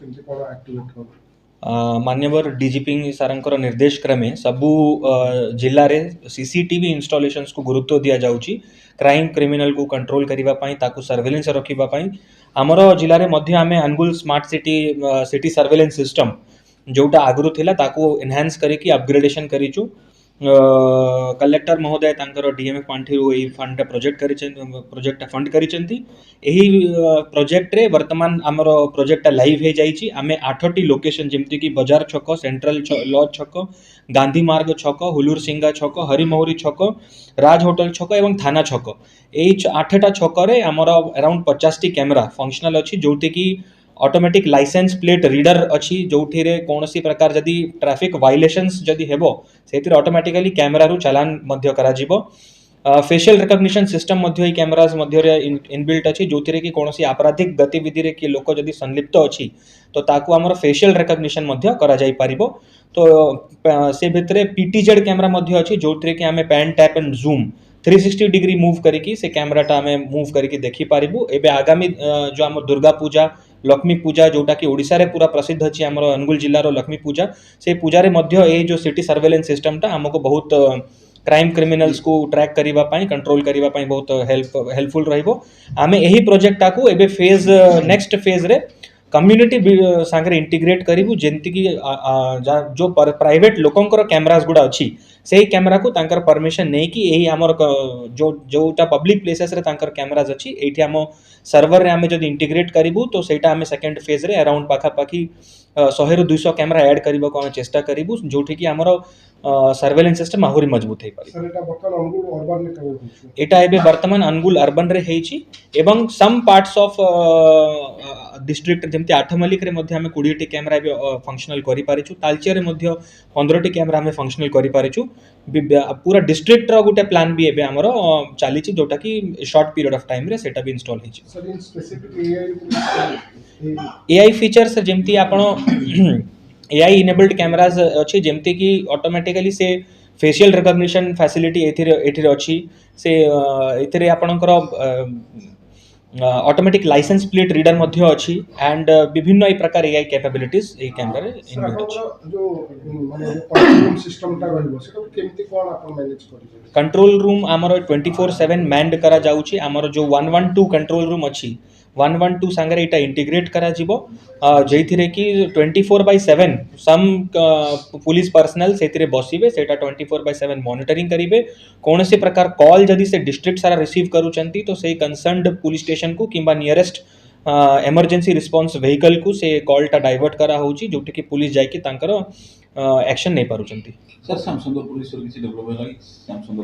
केमती कोन एक्टिवेट हो मान्यवर डीजीपी सारंकर निर्देश क्रमे सबू जिल्ला रे सीसीटीवी इंस्टॉलेशंस को गुरुत्व दिया जाउची क्राइम क्रिमिनल को कंट्रोल करिवा पई ताकू सर्वेलेंस रखिबा पई हमर जिल्ला रे मध्य आमे Angul smart city city surveillance system जोटा आगुरु थिला ताकू एनहांस करिकी अपग्रेडेशन करिचु कलेक्टर महोदय तांकर डीएमएफ पांठिरु एई फंड प्रोजेक्ट प्रोजेक्ट फंड करिसेंती एही प्रोजेक्ट रे वर्तमान हमर प्रोजेक्ट लाइव हे जाईची आमे 8टी लोकेशन जेमति कि बाजार छक सेंट्रल लॉज छक गांधी मार्ग छक हुलूर सिंगा छक हरिमौरी छक राज होटल छक एवं थाना छक एई 8टा छक रे हमर अराउंड 50टी कैमरा फंक्शनल अछि जोटी कि ऑटोमेटिक लाइसेंस प्लेट रीडर अच्छी जो कौन सी प्रकार जदि ट्रैफिक वायलेशंस जदि हेबो से ऑटोमेटिकली कैमरा रु चालान मध्य करा जिवो फेशियल रिकग्निशन सिस्टम मध्य ही कैमराज मध्य रे इनबिल्ट अच्छी जो कि कौन सी आपराधिक गतिविधि रे कि लोक जदि संलिप्त अच्छी तो ताकू आमर फेशियल रिकग्निशन मध्य करा जाई पारिबो तो से भितरे पीटीजेड कैमरा मध्य अच्छी जो कि आमे pan tap and zoom 360 degree move करिकी से कैमराटा आमे मूव करिकी देखि पारिबु एबे आगामी जो आम दुर्गा पूजा लक्ष्मी पूजा जोटा कि ओडिसा रे पूरा प्रसिद्ध अछि हमर अनुगुल जिल्ला रो लक्ष्मी पूजा से पूजा रे मध्य ए जो सिटी सर्वेलेंस सिस्टम टा हमको बहुत क्राइम क्रिमिनल्स को ट्रैक करिवा पई कंट्रोल करिवा पई बहुत हेल्पफुल रहिबो आमे एही प्रोजेक्ट टा को एबे फेज नेक्स्ट फेज रे कम्युनिटी सांगरे इंटीग्रेट करिवु जेंति कि जो प्राइवेट लोकंकर कैमरास गुडा अछि सेही कैमरा को तांकर परमिशन नै कि एही हमर जो जोटा पब्लिक प्लेसेस रे तांकर कैमरास अछि एठी हम सर्वर रे हमें जदि इंटीग्रेट करिवु तो सेटा हमें सेकंड फेज रे अराउंड पाखा पाखी 100 रु 200 कैमरा ऐड करिवो को चेष्टा करिवु जोठी कि हमर सर्वेलेंस सिस्टम आहुरी मजबूत हे पारि सर एटा बर्तमान अनुगुल अर्बन रे कवर होछि एटा एबे वर्तमान अनुगुल अर्बन रे हेछि एवं some parts of district जेमति Athmallik रे मध्ये हमें 20 टी कैमरा एबे फंक्शनल करि पारिछु तालचिया रे मध्ये 15 टी कैमरा हमें फंक्शनल करि पारिछु पूरा डिस्ट्रिक्ट रो गुटे प्लान भी एबे हमरो चालीछि जोटा कि शॉर्ट पीरियड ऑफ टाइम रे सेटा भी इंस्टॉल हेछि sir in specific AI features जेमती आपण एआई इनेबल्ड कैमरास अच्छी जेमती कि ऑटोमेटिकली से फेशियल रिकग्निशन फैसिलिटी एथिरे अच्छी से एथिरे आपणकर ऑटोमेटिक लाइसेंस प्लेट रीडर मध्य अच्छी एंड विभिन्न ए प्रकार एआई कैपेबिलिटीज ए कैमरा रे इनबिल्ट अछि जो माने कंट्रोल सिस्टम टा रहइबो सेटा केमती कोन आपण मैनेज करिबे कंट्रोल रूम हमर 24/7 मैन्ड करा जाउची हमर जो 112 कंट्रोल रूम अछि 112 सांगरे इटा इंटीग्रेट करा जिवो जेथिरे कि 24/7 सम पुलिस पर्सनल सेथिरे बसिबे सेटा 24/7 मॉनिटरिंग करिवे कौन से प्रकार कॉल जदि से डिस्ट्रिक्ट सारा रिसीव करूचंती तो से कंसर्न्ड पुलिस स्टेशन को किंबा नियरेस्ट इमरजेंसी रिस्पांस व्हीकल को से कॉल टा डाइवर्ट करा होची जोटी कि पुलिस जाय कि तांकर एक्शन नै पारुचंती सर सैमसंग पुलिस किसी डेवलप होला सैमसंग